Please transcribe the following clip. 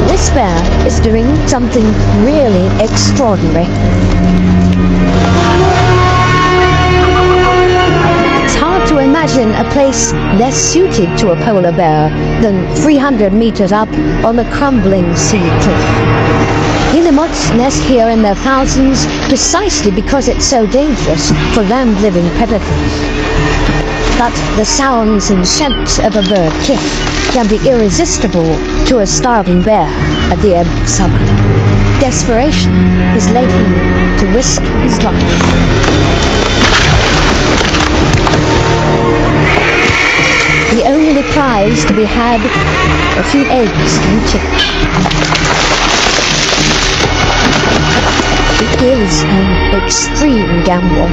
This bear is doing something really extraordinary. It's hard to imagine a place less suited to a polar bear than 300 meters up on a crumbling sea cliff. Guillemots nest here in their thousands precisely because it's so dangerous for land-living predators. But the sounds and scents of a bird cliff can be irresistible to a starving bear at the ebb of summer. Desperation has led him to risk his life. The only prize to be had, a few eggs and chicken. It is an extreme gamble.